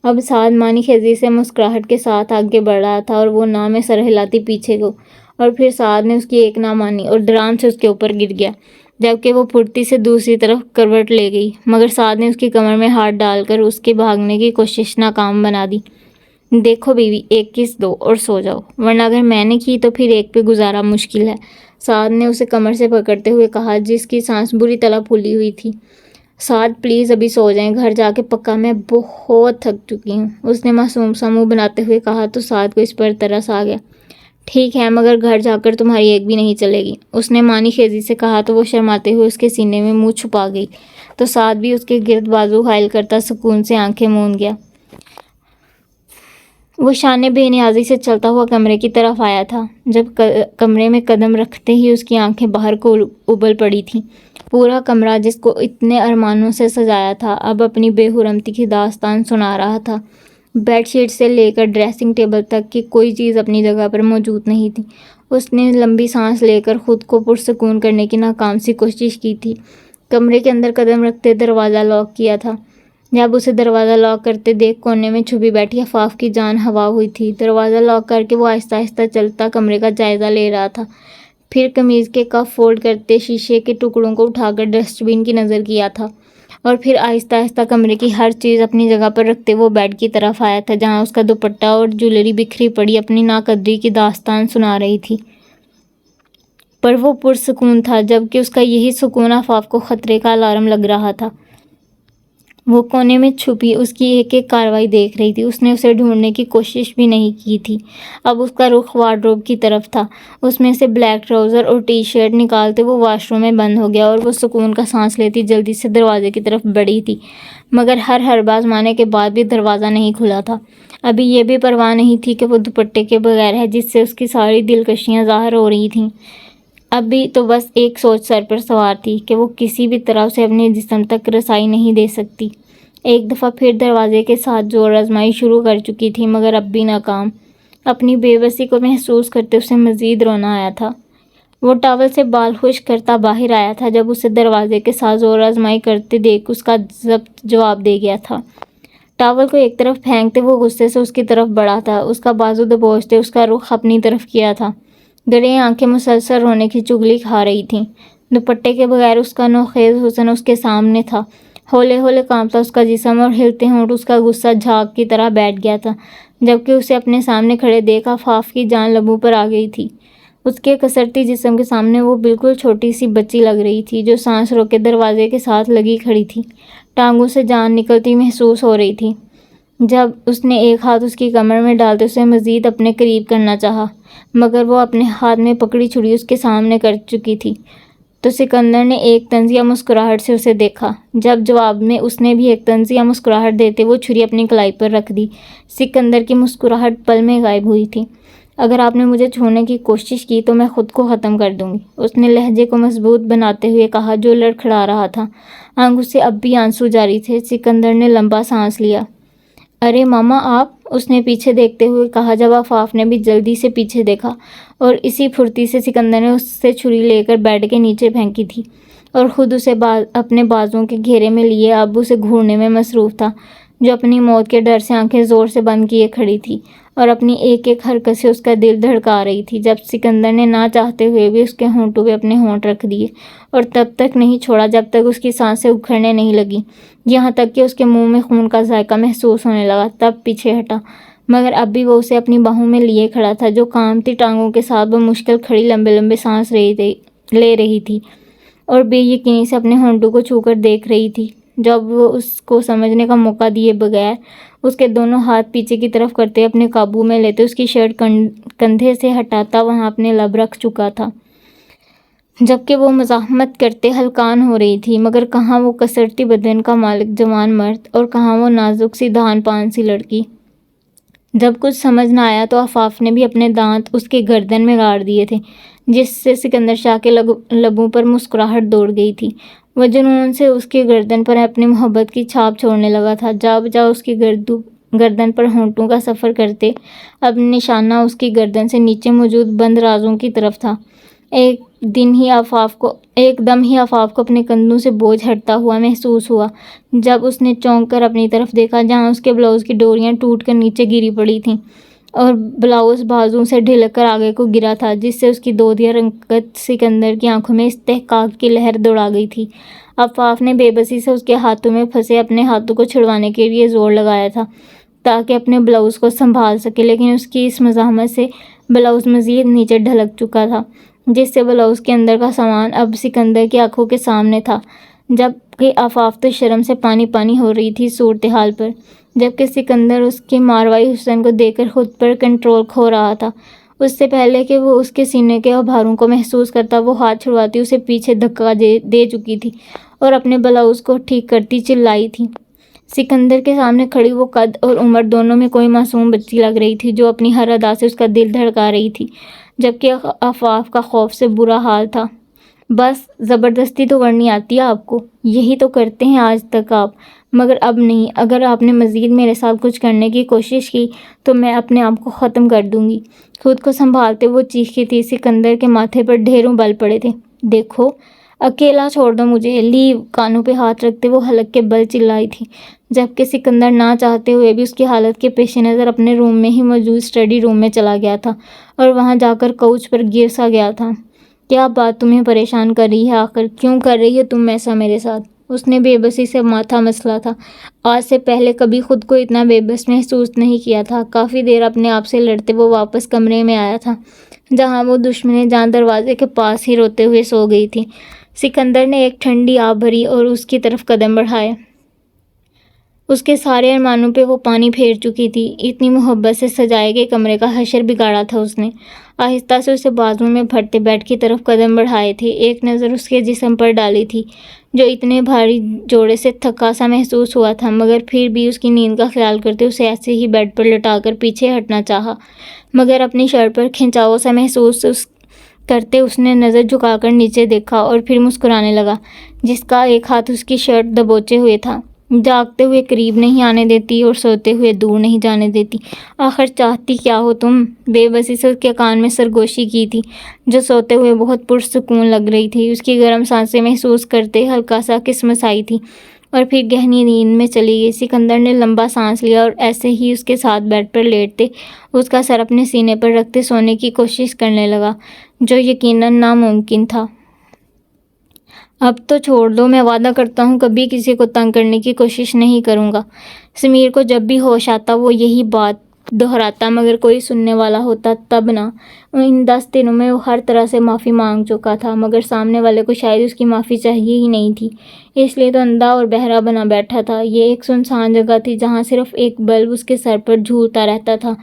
اب سعد مانی خیزی سے مسکراہٹ کے ساتھ آگے بڑھ رہا تھا اور وہ نہ میں سر ہلاتی پیچھے کو، اور پھر سعد نے اس کی ایک نہ مانی اور دھڑام سے اس کے اوپر گر گیا، جبکہ وہ پھرتی سے دوسری طرف کروٹ لے گئی، مگر سعد نے اس کی کمر میں ہاتھ ڈال کر اس کے بھاگنے کی کوشش ناکام بنا دی۔ دیکھو بیوی، 1 کس دو اور سو جاؤ، ورنہ اگر میں نے کی تو پھر ایک پہ گزارا مشکل ہے، سعد نے اسے کمر سے پکڑتے ہوئے کہا، جس کی سانس بری طرح پھولی ہوئی تھی۔ سعد پلیز ابھی سو جائیں، گھر جا کے پکا میں بہت تھک چکی ہوں، اس نے معصوم سا منہ بناتے ہوئے کہا تو سعد کو اس پر ترس آ گیا۔ ٹھیک ہے، مگر گھر جا کر تمہاری ایک بھی نہیں چلے گی، اس نے مانی خیزی سے کہا تو وہ شرماتے ہوئے اس کے سینے میں منہ چھپا گئی تو سعد بھی اس کے گرد بازو حائل کرتا سکون سے آنکھیں موند گیا۔ وہ شانے بے نیازی سے چلتا ہوا کمرے کی طرف آیا تھا۔ جب کمرے میں قدم رکھتے ہی اس کی آنکھیں باہر کو ابل پڑی تھیں۔ پورا کمرہ جس کو اتنے ارمانوں سے سجایا تھا اب اپنی بے حرمتی کی داستان سنا رہا تھا۔ بیڈ شیٹ سے لے کر ڈریسنگ ٹیبل تک کی کوئی چیز اپنی جگہ پر موجود نہیں تھی۔ اس نے لمبی سانس لے کر خود کو پرسکون کرنے کی ناکام سی کوشش کی تھی۔ کمرے کے اندر قدم رکھتے دروازہ لاک کیا تھا۔ جب اسے دروازہ لاک کرتے دیکھ کونے میں چھپی بیٹھی آفاف کی جان ہوا ہوئی تھی۔ دروازہ لاک کر کے وہ آہستہ آہستہ چلتا کمرے کا جائزہ لے رہا تھا، پھر قمیض کے کف فولڈ کرتے شیشے کے ٹکڑوں کو اٹھا کر ڈسٹ بن کی نظر کیا تھا، اور پھر آہستہ آہستہ کمرے کی ہر چیز اپنی جگہ پر رکھتے وہ بیڈ کی طرف آیا تھا، جہاں اس کا دوپٹہ اور جویلری بکھری پڑی اپنی ناقدری کی داستان سنا رہی تھی۔ پر وہ پرسکون تھا، جبکہ اس کا یہی سکون آفاف کو خطرے کا الارم لگ رہا تھا۔ وہ کونے میں چھپی اس کی ایک ایک کارروائی دیکھ رہی تھی۔ اس نے اسے ڈھونڈنے کی کوشش بھی نہیں کی تھی۔ اب اس کا رخ وارڈروب کی طرف تھا۔ اس میں سے بلیک ٹراؤزر اور ٹی شرٹ نکالتے وہ واش روم میں بند ہو گیا اور وہ سکون کا سانس لیتی جلدی سے دروازے کی طرف بڑھی تھی، مگر ہر حربہ آزمانے کے بعد بھی دروازہ نہیں کھلا تھا۔ ابھی یہ بھی پرواہ نہیں تھی کہ وہ دوپٹے کے بغیر ہے، جس سے اس کی ساری دلکشیاں ظاہر ہو رہی تھیں۔ ابھی تو بس ایک سوچ سر پر سوار تھی کہ وہ کسی بھی طرح اسے اپنے جسم تک رسائی نہیں دے سکتی۔ ایک دفعہ پھر دروازے کے ساتھ زور آزمائی شروع کر چکی تھی، مگر اب بھی ناکام۔ اپنی بے بسی کو محسوس کرتے اسے مزید رونا آیا تھا۔ وہ ٹاول سے بال خشک کرتا باہر آیا تھا جب اسے دروازے کے ساتھ زور آزمائی کرتے دیکھ اس کا ضبط جواب دے گیا تھا۔ ٹاول کو ایک طرف پھینکتے وہ غصے سے اس کی طرف بڑھا تھا، اس کا بازو دبوچتے اس کا رخ اپنی طرف کیا تھا۔ گڑے آنکھیں مسلسل رونے کی چغلی کھا رہی تھیں۔ دوپٹے کے بغیر اس کا نوخیز حسن اس کے سامنے تھا۔ ہولے ہولے کانپتا اس کا جسم اور ہلتے ہونٹ اس کا غصہ جھاگ کی طرح بیٹھ گیا تھا، جبکہ اسے اپنے سامنے کھڑے دیکھ آفاف کی جان لبوں پر آ گئی تھی۔ اس کے کسرتی جسم کے سامنے وہ بالکل چھوٹی سی بچی لگ رہی تھی، جو سانس روکے دروازے کے ساتھ لگی کھڑی تھی۔ ٹانگوں سے جان نکلتی محسوس ہو رہی تھی۔ جب اس نے ایک ہاتھ اس کی کمر میں ڈالتے اسے مزید اپنے قریب کرنا چاہا، مگر وہ اپنے ہاتھ میں پکڑی چھری اس کے سامنے کر چکی تھی، تو سکندر نے ایک طنزیہ مسکراہٹ سے اسے دیکھا۔ جب جواب میں اس نے بھی ایک طنزیہ مسکراہٹ دیتے وہ چھری اپنی کلائی پر رکھ دی۔ سکندر کی مسکراہٹ پل میں غائب ہوئی تھی۔ اگر آپ نے مجھے چھونے کی کوشش کی تو میں خود کو ختم کر دوں گی، اس نے لہجے کو مضبوط بناتے ہوئے کہا، جو لڑکھڑا رہا تھا۔ آنکھوں سے اب بھی آنسو جاری تھے۔ سکندر نے لمبا سانس لیا۔ ارے ماما آپ، اس نے پیچھے دیکھتے ہوئے کہا، جب آفاف نے بھی جلدی سے پیچھے دیکھا، اور اسی پھرتی سے سکندر نے اس سے چھری لے کر بیڈ کے نیچے پھینکی تھی اور خود اسے اپنے بازوؤں کے گھیرے میں لیے اب اسے گھورنے میں مصروف تھا، جو اپنی موت کے ڈر سے آنکھیں زور سے بند کیے کھڑی تھی اور اپنی ایک ایک حرکت سے اس کا دل دھڑکا رہی تھی۔ جب سکندر نے نہ چاہتے ہوئے بھی اس کے ہونٹوں پہ اپنے ہونٹ رکھ دیے اور تب تک نہیں چھوڑا جب تک اس کی سانسیں اکھڑنے نہیں لگیں، یہاں تک کہ اس کے منہ میں خون کا ذائقہ محسوس ہونے لگا، تب پیچھے ہٹا، مگر اب بھی وہ اسے اپنی باہوں میں لیے کھڑا تھا، جو کانپتی ٹانگوں کے ساتھ بمشکل کھڑی لمبے لمبے سانس لے رہی تھی اور بے یقینی سے اپنے ہونٹوں کو چھو کر دیکھ رہی تھی۔ جب وہ اس کو سمجھنے کا موقع دیے بغیر اس کے دونوں ہاتھ پیچھے کی طرف کرتے اپنے قابو میں لیتے اس کی شرٹ کندھے سے ہٹاتا وہاں اپنے لب رکھ چکا تھا، جبکہ وہ مزاحمت کرتے ہلکان ہو رہی تھی، مگر کہاں وہ کسرتی بدن کا مالک جوان مرد اور کہاں وہ نازک سی دھان پان سی لڑکی۔ جب کچھ سمجھ نہ آیا تو آفاف نے بھی اپنے دانت اس کے گردن میں گاڑ دیے تھے، جس سے سکندر شاہ کے لبوں پر مسکراہٹ دوڑ گئی تھی۔ وہ جنون سے اس کی گردن پر اپنی محبت کی چھاپ چھوڑنے لگا تھا، جا بجا اس کی گردن پر ہونٹوں کا سفر کرتے اب نشانہ اس کی گردن سے نیچے موجود بند رازوں کی طرف تھا۔ ایک دم ہی آفاف کو اپنے کندھوں سے بوجھ ہٹتا ہوا محسوس ہوا جب اس نے چونک کر اپنی طرف دیکھا، جہاں اس کے بلاؤز کی ڈوریاں ٹوٹ کر نیچے گری پڑی تھیں اور بلاؤز بازو سے ڈھلک کر آگے کو گرا تھا، جس سے اس کی دودیا رنگت سکندر کی آنکھوں میں استحقاق کی لہر دوڑا گئی تھی۔ آفاف نے بے بسی سے اس کے ہاتھوں میں پھنسے اپنے ہاتھوں کو چھڑوانے کے لیے زور لگایا تھا تاکہ اپنے بلاؤز کو سنبھال سکے، لیکن اس کی اس مزاحمت سے بلاؤز مزید نیچے ڈھلک چکا تھا، جس سے بلاؤز کے اندر کا سامان اب سکندر کی آنکھوں کے سامنے تھا، جبکہ آفاف تو شرم سے پانی پانی ہو رہی تھی صورتحال پر، جبکہ سکندر اس کے ماروائی حسن کو دیکھ کر خود پر کنٹرول کھو رہا تھا۔ اس سے پہلے کہ وہ اس کے سینے کے آبھاروں کو محسوس کرتا، وہ ہاتھ چھڑواتی اسے پیچھے دھکا دے چکی تھی اور اپنے بلاؤز کو ٹھیک کرتی چلائی تھی۔ سکندر کے سامنے کھڑی وہ قد اور عمر دونوں میں کوئی معصوم بچی لگ رہی تھی، جو اپنی ہر ادا سے اس کا دل دھڑکا رہی تھی، جبکہ آفاف کا خوف سے برا حال تھا۔ بس زبردستی تو کرنی آتی ہے آپ کو، یہی تو کرتے ہیں آج تک آپ، مگر اب نہیں، اگر آپ نے مزید میرے ساتھ کچھ کرنے کی کوشش کی تو میں اپنے آپ کو ختم کر دوں گی۔ خود کو سنبھالتے وہ چیخی تھی۔ سکندر کے ماتھے پر ڈھیروں بل پڑے تھے۔ دیکھو، اکیلا چھوڑ دو مجھے، لیو، کانوں پہ ہاتھ رکھتے وہ حلق کے بل چلائی تھی، جبکہ سکندر نہ چاہتے ہوئے بھی اس کی حالت کے پیش نظر اپنے روم میں ہی موجود اسٹڈی روم میں چلا گیا تھا اور وہاں جا کر کوچ پر گر سا گیا تھا۔ کیا بات تمہیں پریشان کر رہی ہے آخر؟ کیوں کر رہی ہے تم ایسا میرے ساتھ؟ اس نے بے بسی سے ماتھا مسلا تھا۔ آج سے پہلے کبھی خود کو اتنا بے بس محسوس نہیں کیا تھا۔ کافی دیر اپنے آپ سے لڑتے وہ واپس کمرے میں آیا تھا جہاں وہ دشمن جان دروازے کے پاس ہی روتے ہوئے سو گئی تھی۔ سکندر نے ایک ٹھنڈی آب بھری اور اس کی طرف قدم بڑھائے۔ اس کے سارے ارمانوں پہ وہ پانی پھیر چکی تھی۔ اتنی محبت سے سجائے گئے کمرے کا حشر بگاڑا تھا اس نے۔ آہستہ سے اسے بازو میں بھرتے بیڈ کی طرف قدم بڑھائے تھے۔ ایک نظر اس کے جسم پر ڈالی تھی جو اتنے بھاری جوڑے سے تھکا سا محسوس ہوا تھا، مگر پھر بھی اس کی نیند کا خیال کرتے اسے ایسے ہی بیڈ پر لٹا کر پیچھے ہٹنا چاہا، مگر اپنی شرٹ پر کھنچاؤ سا محسوس کرتے اس نے نظر جھکا کر نیچے دیکھا اور پھر مسکرانے لگا، جس کا ایک ہاتھ اس کی شرٹ دبوچے ہوئے تھا۔ جاگتے ہوئے قریب نہیں آنے دیتی اور سوتے ہوئے دور نہیں جانے دیتی، آخر چاہتی کیا ہو تم؟ بے بسی سے اس کے کان میں سرگوشی کی تھی جو سوتے ہوئے بہت پرسکون لگ رہی تھی۔ اس کی گرم سانسیں محسوس کرتے ہلکا سا کسمس آئی تھی اور پھر گہری نیند میں چلی گئی۔ سکندر نے لمبا سانس لیا اور ایسے ہی اس کے ساتھ بیڈ پر لیٹتے اس کا سر اپنے سینے پر رکھتے سونے کی کوشش کرنے لگا، جو یقیناً ناممکن تھا۔ اب تو چھوڑ دو، میں وعدہ کرتا ہوں کبھی کسی کو تنگ کرنے کی کوشش نہیں کروں گا۔ سمیر کو جب بھی ہوش آتا وہ یہی بات دہراتا، مگر کوئی سننے والا ہوتا تب نہ۔ ان 10 دنوں میں وہ ہر طرح سے معافی مانگ چکا تھا، مگر سامنے والے کو شاید اس کی معافی چاہیے ہی نہیں تھی، اس لیے تو اندھا اور بہرا بنا بیٹھا تھا۔ یہ ایک سنسان جگہ تھی جہاں صرف ایک بلب اس کے سر پر جھولتا رہتا تھا۔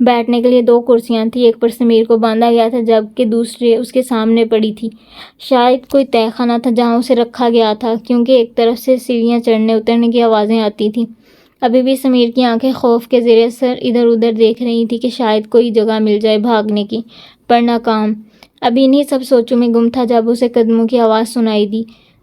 بیٹھنے کے لیے 2 کرسیاں تھیں، ایک پر سمیر کو باندھا گیا تھا جبکہ دوسری اس کے سامنے پڑی تھی۔ شاید کوئی تہہ خانہ تھا جہاں اسے رکھا گیا تھا، کیونکہ ایک طرف سے سیڑھیاں چڑھنے اترنے کی آوازیں آتی تھیں۔ ابھی بھی سمیر کی آنکھیں خوف کے زیر سر ادھر ادھر دیکھ رہی تھی کہ شاید کوئی جگہ مل جائے بھاگنے کی، پر ناکام۔ ابھی انہی سب سوچوں میں گم تھا جب اسے قدموں کی آواز سنائی دی۔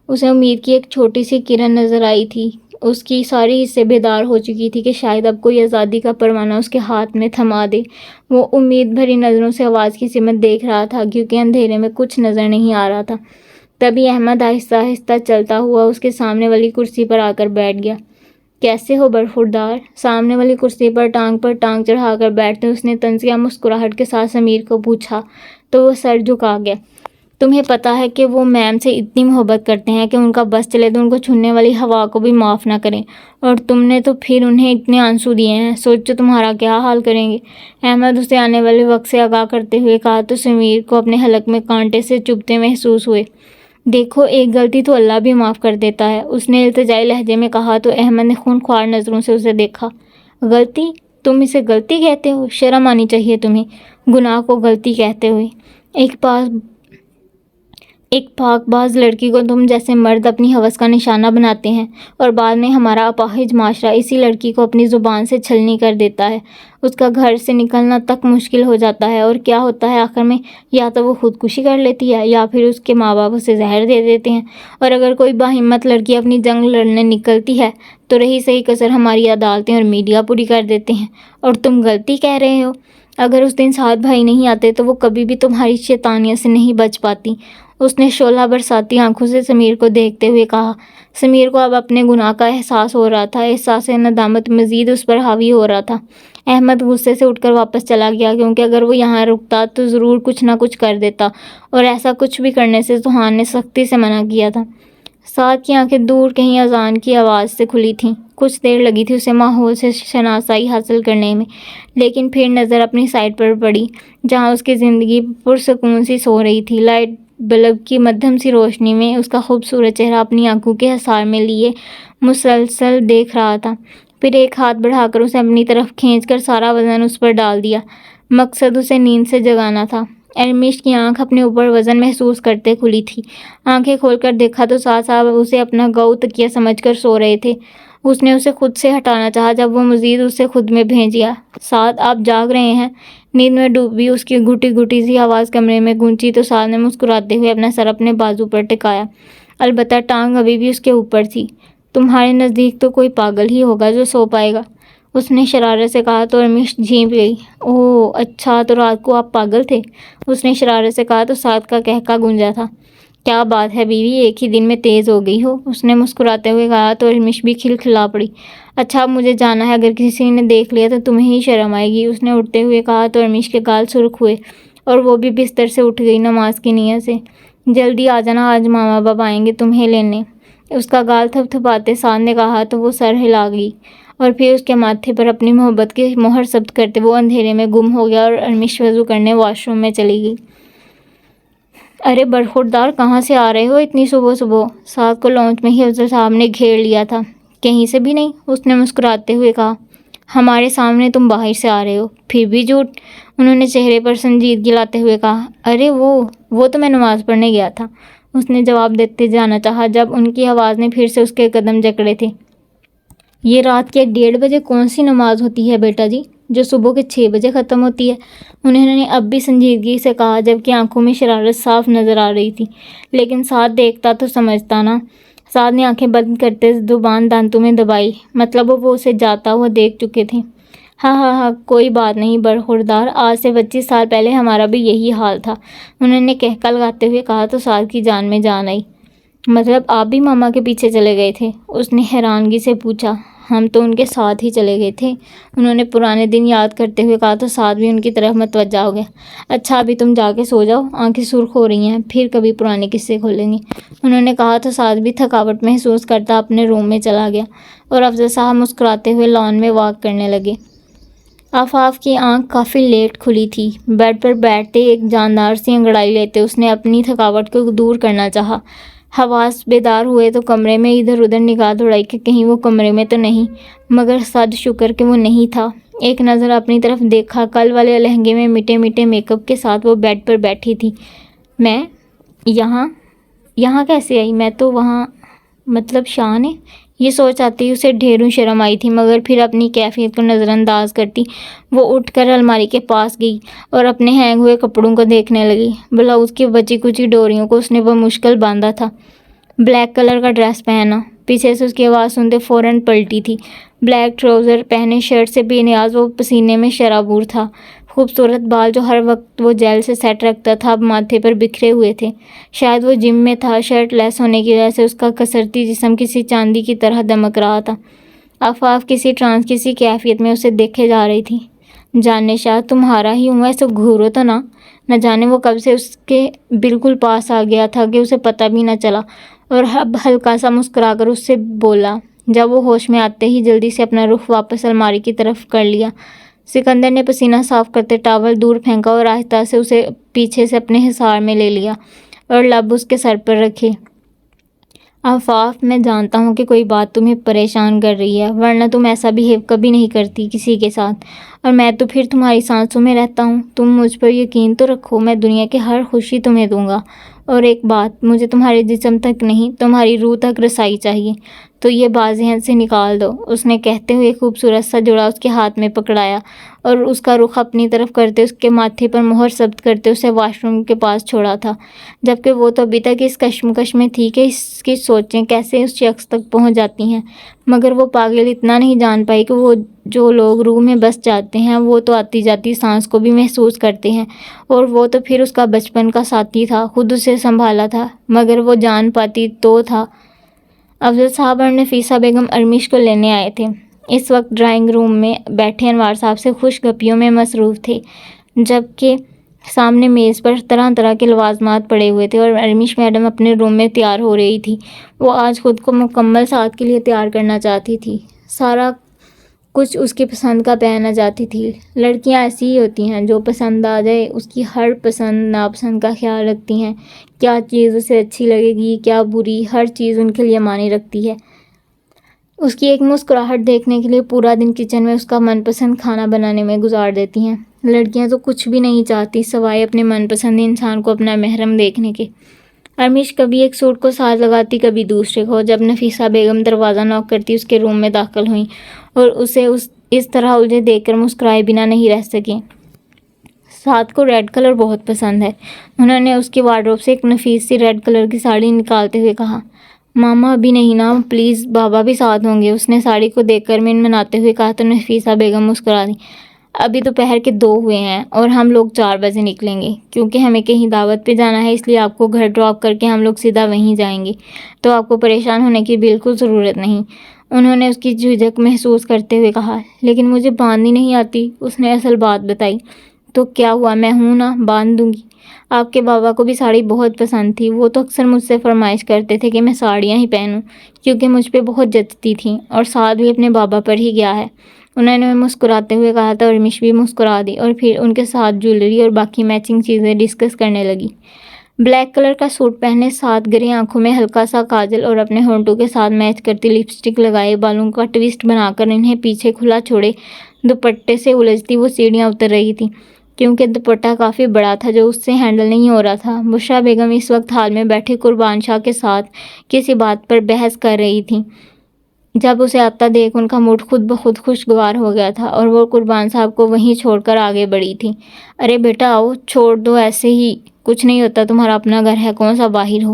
اسے امید کی ایک چھوٹی سی کرن نظر آئی تھی۔ اس کی ساری حصیں بیدار ہو چکی تھی کہ شاید اب کوئی آزادی کا پروانہ اس کے ہاتھ میں تھما دے۔ وہ امید بھری نظروں سے آواز کی سمت دیکھ رہا تھا، کیونکہ اندھیرے میں کچھ نظر نہیں آ رہا تھا۔ تبھی احمد آہستہ آہستہ چلتا ہوا اس کے سامنے والی کرسی پر آ کر بیٹھ گیا۔ کیسے ہو برخوردار؟ سامنے والی کرسی پر ٹانگ چڑھا کر بیٹھتے اس نے طنزیہ مسکراہٹ کے ساتھ سمیر کو پوچھا تو وہ سر جھکا گیا۔ تمہیں پتہ ہے کہ وہ میم سے اتنی محبت کرتے ہیں کہ ان کا بس چلے تو ان کو چھونے والی ہوا کو بھی معاف نہ کریں، اور تم نے تو پھر انہیں اتنے آنسو دیے ہیں، سوچو تمہارا کیا حال کریں گے؟ احمد اسے آنے والے وقت سے آگاہ کرتے ہوئے کہا تو سمیر کو اپنے حلق میں کانٹے سے چبھتے محسوس ہوئے۔ دیکھو، ایک غلطی تو اللہ بھی معاف کر دیتا ہے، اس نے التجائی لہجے میں کہا تو احمد نے خونخوار نظروں سے اسے دیکھا۔ غلطی؟ تم اسے غلطی کہتے ہو؟ شرم آنی چاہیے تمہیں، گناہ کو غلطی کہتے ہوئے۔ ایک پاک باز لڑکی کو تم جیسے مرد اپنی ہوس کا نشانہ بناتے ہیں، اور بعد میں ہمارا اپاہج معاشرہ اسی لڑکی کو اپنی زبان سے چھلنی کر دیتا ہے، اس کا گھر سے نکلنا تک مشکل ہو جاتا ہے، اور کیا ہوتا ہے آخر میں؟ یا تو وہ خودکشی کر لیتی ہے یا پھر اس کے ماں باپ اسے زہر دے دیتے ہیں، اور اگر کوئی باہمت لڑکی اپنی جنگ لڑنے نکلتی ہے تو رہی صحیح کسر ہماری عدالتیں اور میڈیا پوری کر دیتے ہیں، اور تم غلطی کہہ رہے ہو۔ اگر اس دن سعد بھائی نہیں آتے تو وہ کبھی بھی تمہاری شیطانیت سے نہیں بچ پاتی، اس نے شعلہ برساتی آنکھوں سے سمیر کو دیکھتے ہوئے کہا۔ سمیر کو اب اپنے گناہ کا احساس ہو رہا تھا، احساس ندامت مزید اس پر حاوی ہو رہا تھا۔ احمد غصے سے اٹھ کر واپس چلا گیا، کیونکہ اگر وہ یہاں رکتا تو ضرور کچھ نہ کچھ کر دیتا، اور ایسا کچھ بھی کرنے سے سبحان نے سختی سے منع کیا تھا۔ سعد کی آنکھیں دور کہیں اذان کی آواز سے کھلی تھیں۔ کچھ دیر لگی تھی اسے ماحول سے شناسائی حاصل کرنے میں، لیکن پھر نظر اپنی سائٹ پر پڑی جہاں اس کی زندگی پرسکون سی سو رہی تھی۔ لائٹ بلب کی مدھم سی روشنی میں اس کا خوبصورت چہرہ اپنی آنکھوں کے حصار میں لیے مسلسل دیکھ رہا تھا، پھر ایک ہاتھ بڑھا کر اسے اپنی طرف کھینچ کر سارا وزن اس پر ڈال دیا۔ مقصد اسے نیند سے جگانا تھا۔ ارمش کی آنکھ اپنے اوپر وزن محسوس کرتے کھلی تھی۔ آنکھیں کھول کر دیکھا تو سعد صاحب اسے اپنا گؤ تکیہ سمجھ کر سو رہے تھے۔ اس نے اسے خود سے ہٹانا چاہا جب وہ مزید اسے خود میں بھیج گیا۔ سعد، آپ جاگ رہے ہیں؟ نیند میں ڈوبی اس کی گھٹی گھٹی سی آواز کمرے میں گونجی تو سعد نے مسکراتے ہوئے اپنا سر اپنے بازو پر ٹکایا، البتہ ٹانگ ابھی بھی اس کے اوپر تھی۔ تمہارے نزدیک تو کوئی پاگل ہی ہوگا جو سو پائے گا، اس نے شرارت سے کہا تو ارمش جھینپ گئی۔ اوہ اچھا، تو رات کو آپ پاگل تھے، اس نے شرارت سے کہا تو سعد کا قہقہ گونجا تھا۔ کیا بات ہے بیوی، ایک ہی دن میں تیز ہو گئی ہو، اس نے مسکراتے ہوئے کہا تو ارمش بھی کھلکھلا پڑی۔ اچھا اب مجھے جانا ہے، اگر کسی نے دیکھ لیا تو تمہیں ہی شرم آئے گی، اس نے اٹھتے ہوئے کہا تو ارمش کے گال سرخ ہوئے اور وہ بھی بستر سے اٹھ گئی نماز کی نیت سے۔ جلدی آ جانا، آج ماما باپ آئیں گے تمہیں لینے۔ اس کا گال تھپتھپاتے سعد نے کہا تو وہ سر ہلا گئی اور پھر اس کے ماتھے پر اپنی محبت کی مہر ثبت کرتے وہ اندھیرے میں گم ہو گیا اور ارمش وضو کرنے واش روم میں چلی گئی۔ ارے برخوردار، کہاں سے آ رہے ہو اتنی صبح صبح؟ سعد کو لانچ میں ہی افضل صاحب نے گھیر لیا تھا۔ کہیں سے بھی نہیں، اس نے مسکراتے ہوئے کہا۔ ہمارے سامنے تم باہر سے آ رہے ہو، پھر بھی جھوٹ، انہوں نے چہرے پر سنجیدگی لاتے ہوئے کہا۔ ارے وہ تو میں نماز پڑھنے گیا تھا، اس نے جواب دیتے جانا چاہا جب ان کی آواز نے پھر سے اس کے قدم جکڑے تھے۔ یہ رات کے 1:30 بجے کون سی نماز ہوتی ہے بیٹا جی، جو صبح کے 6 بجے ختم ہوتی ہے؟ انہوں نے اب بھی سنجیدگی سے کہا جبکہ آنکھوں میں شرارت صاف نظر آ رہی تھی۔ لیکن سعد دیکھتا تو سمجھتا نا۔ سعد نے آنکھیں بند کرتے زبان دانتوں میں دبائی، مطلب وہ اسے جاتا ہوا دیکھ چکے تھے۔ ہاں کوئی بات نہیں برخوردار، آج سے 25 سال پہلے ہمارا بھی یہی حال تھا، انہوں نے کہکا لگاتے ہوئے کہا تو سعد کی جان میں جان آئی۔ مطلب آپ بھی ماما کے پیچھے چلے گئے تھے؟ اس نے حیرانگی سے پوچھا۔ ہم تو ان کے ساتھ ہی چلے گئے تھے، انہوں نے پرانے دن یاد کرتے ہوئے کہا تو سعد بھی ان کی طرف متوجہ ہو گیا۔ اچھا ابھی تم جا کے سو جاؤ، آنکھیں سرخ ہو رہی ہیں، پھر کبھی پرانے قصے کھولیں گے، انہوں نے کہا تو سعد بھی تھکاوٹ محسوس کرتا اپنے روم میں چلا گیا اور افضل صاحب مسکراتے ہوئے لان میں واک کرنے لگے۔ آفاف کی آنکھ کافی لیٹ کھلی تھی۔ بیڈ پر بیٹھتے ایک جاندار سی انگڑائی لیتے اس نے اپنی تھکاوٹ کو دور کرنا چاہا۔ حواس بیدار ہوئے تو کمرے میں ادھر ادھر نگاہ دوڑائی کہ کہیں وہ کمرے میں تو نہیں، مگر صد شکر کہ وہ نہیں تھا۔ ایک نظر اپنی طرف دیکھا، کل والے لہنگے میں میٹھے میٹھے میک اپ کے ساتھ وہ بیڈ پر بیٹھی تھی۔ میں یہاں کیسے آئی؟ میں تو وہاں، مطلب شاہ نے؟ یہ سوچ آتی اسے ڈھیروں شرم آئی تھی، مگر پھر اپنی کیفیت کو نظر انداز کرتی وہ اٹھ کر الماری کے پاس گئی اور اپنے ہینگ ہوئے کپڑوں کو دیکھنے لگی۔ بلاؤز کی بچی کچی ڈوریوں کو اس نے بمشکل باندھا تھا۔ بلیک کلر کا ڈریس پہنا، پیچھے سے اس کی آواز سنتے فوراً پلٹی تھی۔ بلیک ٹراؤزر پہنے، شرٹ سے بے نیاز وہ پسینے میں شرابور تھا۔ خوبصورت بال جو ہر وقت وہ جیل سے سیٹ رکھتا تھا اب ماتھے پر بکھرے ہوئے تھے۔ شاید وہ جم میں تھا، شرٹ لیس ہونے کی وجہ سے اس کا کسرتی جسم کسی چاندی کی طرح دمک رہا تھا۔ آفاف کسی ٹرانس کی سی کیفیت میں اسے دیکھے جا رہی تھی۔ جانے شاہ تمہارا ہی ہوں، ایسے گھورو تو نہ جانے وہ کب سے اس کے بالکل پاس آ گیا تھا کہ اسے پتہ بھی نہ چلا اور اب ہلکا سا مسکرا کر اس سے بولا۔ جب وہ ہوش میں آتے ہی جلدی سے اپنا رخ واپس الماری کی طرف کر لیا۔ سکندر نے پسینہ صاف کرتے ٹاول دور پھینکا اور آہستہ سے اسے پیچھے سے اپنے حصار میں لے لیا اور لب اس کے سر پر رکھے۔ آفاف، میں جانتا ہوں کہ کوئی بات تمہیں پریشان کر رہی ہے، ورنہ تم ایسا بہیو کبھی نہیں کرتی کسی کے ساتھ، اور میں تو پھر تمہاری سانسوں میں رہتا ہوں۔ تم مجھ پر یقین تو رکھو، میں دنیا کی ہر خوشی تمہیں دوں گا۔ اور ایک بات، مجھے تمہارے جسم تک نہیں، تمہاری روح تک رسائی چاہیے، تو یہ بات ذہن سے نکال دو، اس نے کہتے ہوئے خوبصورت سا جوڑا اس کے ہاتھ میں پکڑایا اور اس کا رخ اپنی طرف کرتے اس کے ماتھے پر مہر ثبت کرتے اسے واش روم کے پاس چھوڑا تھا، جبکہ وہ تو ابھی تک اس کشمکش میں تھی کہ اس کی سوچیں کیسے اس شخص تک پہنچ جاتی ہیں، مگر وہ پاگل اتنا نہیں جان پائی کہ وہ جو لوگ روح میں بس جاتے ہیں وہ تو آتی جاتی سانس کو بھی محسوس کرتے ہیں، اور وہ تو پھر اس کا بچپن کا ساتھی تھا، خود اسے سنبھالا تھا، مگر وہ جان پاتی تو تھا۔ افضل صاحب اور نفیسہ بیگم ارمش کو لینے آئے تھے۔ اس وقت ڈرائنگ روم میں بیٹھے انوار صاحب سے خوش گپیوں میں مصروف تھے، جبکہ سامنے میز پر طرح طرح کے لوازمات پڑے ہوئے تھے اور ارمش میڈم اپنے روم میں تیار ہو رہی تھی۔ وہ آج خود کو مکمل سعد کے لیے تیار کرنا چاہتی تھی، سارا کچھ اس کی پسند کا پہننا چاہتی تھی۔ لڑکیاں ایسی ہی ہوتی ہیں، جو پسند آ جائے اس کی ہر پسند ناپسند کا خیال رکھتی ہیں، کیا چیز اسے اچھی لگے گی کیا بری، ہر چیز ان کے لیے معنی رکھتی ہے۔ اس کی ایک مسکراہٹ دیکھنے کے لیے پورا دن کچن میں اس کا من پسند کھانا بنانے میں گزار دیتی ہیں۔ لڑکیاں تو کچھ بھی نہیں چاہتی سوائے اپنے من پسند انسان کو اپنا محرم دیکھنے کے۔ ارمش کبھی ایک سوٹ کو ساتھ لگاتی کبھی دوسرے کو۔ جب نفیسہ بیگم دروازہ نوک کرتی اس کے روم میں داخل ہوئیں اور اسے اس طرح الجھے دیکھ کر مسکرائے بنا نہیں رہ سکیں۔ سعد کو ریڈ کلر بہت پسند ہے، انہوں نے اس کی وارڈروب سے ایک نفیس سی ریڈ کلر کی ساڑی نکالتے ہوئے کہا۔ ماما ابھی نہیں نا، پلیز، بابا بھی ساتھ ہوں گے، اس نے ساڑی کو دیکھ کر منمناتے ہوئے کہا تو نفیسہ بیگم مسکرا دی۔ ابھی دوپہر کے 2 ہوئے ہیں اور ہم لوگ 4 بجے نکلیں گے، کیونکہ ہمیں کہیں دعوت پہ جانا ہے، اس لیے آپ کو گھر ڈراپ کر کے ہم لوگ سیدھا وہیں جائیں گے، تو آپ کو پریشان ہونے کی بالکل ضرورت نہیں، انہوں نے اس کی جھجک محسوس کرتے ہوئے کہا۔ لیکن مجھے باندھنی نہیں آتی، اس نے اصل بات بتائی۔ تو کیا ہوا، میں ہوں نا، باندھ دوں گی، آپ کے بابا کو بھی ساڑی بہت پسند تھی، وہ تو اکثر مجھ سے فرمائش کرتے تھے کہ میں ساڑیاں ہی پہنوں کیونکہ مجھ پہ بہت جچتی تھیں، اور ساتھ بھی اپنے بابا پر ہی گیا ہے، انہوں نے مسکراتے ہوئے کہا تھا، اور ارمش بھی مسکرا دی اور پھر ان کے ساتھ جویلری اور باقی میچنگ چیزیں ڈسکس کرنے لگی۔ بلیک کلر کا سوٹ پہنے، ساتھ گرے آنکھوں میں ہلکا سا کاجل اور اپنے ہونٹوں کے ساتھ میچ کرتی لپسٹک لگائے، بالوں کا ٹویسٹ بنا کر انہیں پیچھے کھلا چھوڑے دوپٹے سے الجھتی وہ سیڑھیاں اتر رہی تھی کیونکہ دوپٹہ کافی بڑا تھا جو اس سے ہینڈل نہیں ہو رہا تھا۔ بشریٰ بیگم اس وقت ہال میں بیٹھے قربان شاہ کے ساتھ کسی بات پر بحث کر رہی تھی۔ جب اسے آتا دیکھ ان کا موڈ خود بخود خوشگوار ہو گیا تھا اور وہ قربان صاحب کو وہیں چھوڑ کر آگے بڑھی تھی۔ ارے بیٹا آؤ، چھوڑ دو ایسے ہی، کچھ نہیں ہوتا، تمہارا اپنا گھر ہے، کون سا باہر ہو۔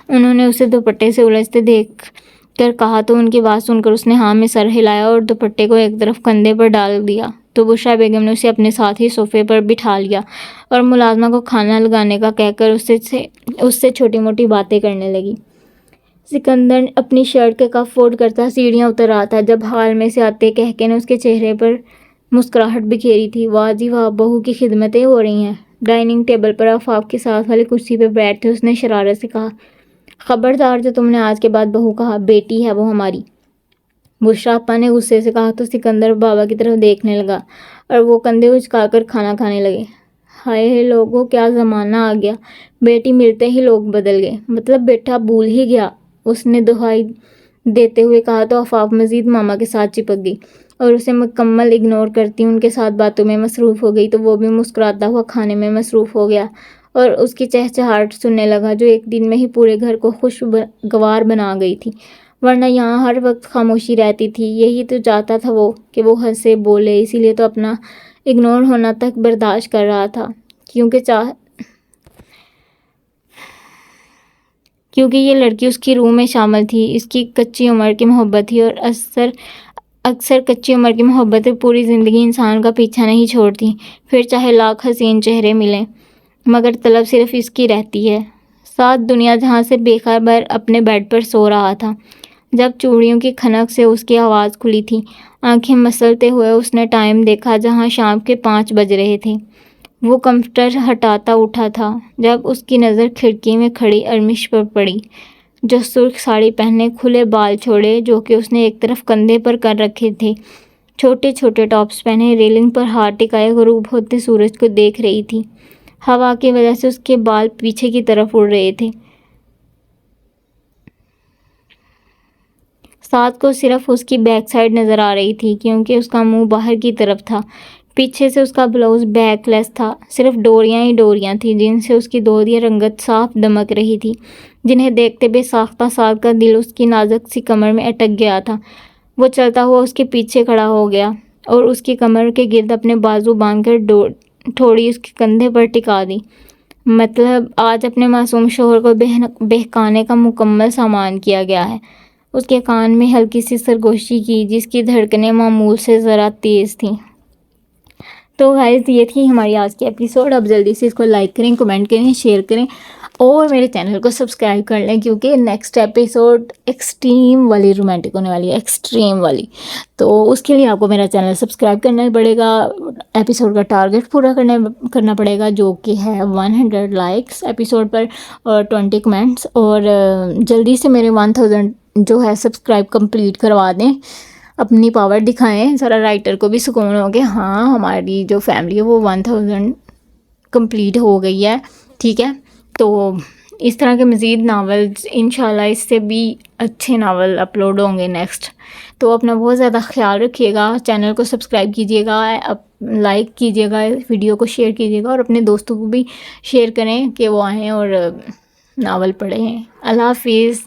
انہوں نے اسے دوپٹے سے الجھتے دیکھ کر کہا تو ان کی بات سن کر اس نے ہاں میں سر ہلایا اور دوپٹے کو ایک طرف کندھے پر ڈال دیا تو بشریٰ بیگم نے اسے اپنے ساتھ ہی صوفے پر بٹھا لیا اور ملازمہ کو کھانا لگانے کا کہہ کر اس سے چھوٹی موٹی باتیں کرنے لگی۔ سکندر اپنی شرٹ کے کف فولڈ کرتا سیڑھیاں اتر رہا تھا جب ہال میں سے آتے کہکے نے اس کے چہرے پر مسکراہٹ بکھیری تھی۔ واہ جی واہ، بہو کی خدمتیں ہو رہی ہیں۔ ڈائننگ ٹیبل پر آفاق کے ساتھ والی کرسی پہ بیٹھے اس نے شرارت سے کہا، خبردار جو تم نے آج کے بعد بہو کہا، بیٹی ہے وہ ہماری۔ بشریٰ اپا نے غصے سے کہا تو سکندر بابا کی طرف دیکھنے لگا اور وہ کندھے اچکا کر کھانا کھانے لگے۔ ہائے لوگوں، کیا زمانہ آ گیا، بیٹی ملتے ہی لوگ بدل گئے، مطلب بیٹا بھول ہی گیا، اس نے دہائی دیتے ہوئے کہا تو آفاق مزید ماما کے ساتھ چپک گئی اور اسے مکمل اگنور کرتی ان کے ساتھ باتوں میں مصروف ہو گئی تو وہ بھی مسکراتا ہوا کھانے میں مصروف ہو گیا اور اس کی چہچہاہٹ سننے لگا جو ایک دن میں ہی پورے گھر کو خوشگوار بنا گئی تھی، ورنہ یہاں ہر وقت خاموشی رہتی تھی۔ یہی تو چاہتا تھا وہ کہ وہ ہنسے بولے، اسی لیے تو اپنا اگنور ہونا تک برداشت کر رہا تھا کیونکہ یہ لڑکی اس کی روح میں شامل تھی، اس کی کچی عمر کی محبت تھی اور اکثر کچی عمر کی محبتیں پوری زندگی انسان کا پیچھا نہیں چھوڑتی، پھر چاہے لاکھ حسین چہرے ملیں مگر طلب صرف اس کی رہتی ہے۔ ساتھ دنیا جہاں سے بے خبر اپنے بیڈ پر سو رہا تھا جب چوڑیوں کی کھنک سے اس کی آواز کھلی تھی۔ آنکھیں مسلتے ہوئے اس نے ٹائم دیکھا جہاں شام کے 5 بج رہے تھے۔ وہ کمفرٹر ہٹاتا اٹھا تھا جب اس کی نظر کھڑکی میں کھڑی ارمش پر پڑی جو سرخ ساڑی پہنے، کھلے بال چھوڑے جو کہ اس نے ایک طرف کندھے پر کر رکھے تھے، چھوٹے چھوٹے ٹاپس پہنے، ریلنگ پر ہاتھ ٹکائے غروب ہوتے سورج کو دیکھ رہی تھی۔ ہوا کی وجہ سے اس کے بال پیچھے کی طرف اڑ رہے تھے۔ ساتھ کو صرف اس کی بیک سائڈ نظر آ رہی تھی کیونکہ اس کا منہ باہر کی طرف تھا۔ پیچھے سے اس کا بلاؤز بیک لیس تھا، صرف ڈوریاں ہی ڈوریاں تھیں جن سے اس کی دودیا رنگت صاف دمک رہی تھی، جنہیں دیکھتے بے ساختہ ساتھ کا دل اس کی نازک سی کمر میں اٹک گیا تھا۔ وہ چلتا ہوا اس کے پیچھے کھڑا ہو گیا اور اس کی کمر کے گرد اپنے بازو باندھ کر تھوڑی اس کے کندھے پر ٹکا دی۔ مطلب آج اپنے معصوم شوہر کو بہکانے کا مکمل سامان کیا گیا ہے۔ اس کے کان میں ہلکی سی سرگوشی کی جس کی دھڑکنیں معمول سے ذرا تیز تھیں۔ تو گائز یہ تھی ہماری آج کی ایپیسوڈ۔ اب جلدی سے اس کو لائک کریں، کمنٹ کریں، شیئر کریں اور میرے چینل کو سبسکرائب کر لیں کیونکہ نیکسٹ ایپیسوڈ ایکسٹریم والی رومانٹک ہونے والی ہے، ایکسٹریم والی، تو اس کے لیے آپ کو میرا چینل سبسکرائب کرنا پڑے گا، ایپیسوڈ کا ٹارگیٹ پورا کرنا پڑے گا جو کہ ہے 100 لائکس ایپیسوڈ پر اور 20 کمنٹس، اور جلدی سے میرے 1000 جو ہے سبسکرائب کمپلیٹ کروا دیں، اپنی پاور دکھائیں ذرا، رائٹر کو بھی سکون ہو کہ ہاں ہماری جو فیملی ہے وہ 1000 کمپلیٹ ہو گئی ہے، ٹھیک ہے۔ تو اس طرح کے مزید ناولز انشاءاللہ اس سے بھی اچھے ناول اپلوڈ ہوں گے نیکسٹ۔ تو اپنا بہت زیادہ خیال رکھیے گا، چینل کو سبسکرائب کیجیے گا، لائک کیجیے گا، ویڈیو کو شیئر کیجیے گا اور اپنے دوستوں کو بھی شیئر کریں کہ وہ آئیں اور ناول پڑھیں۔ اللہ حافظ۔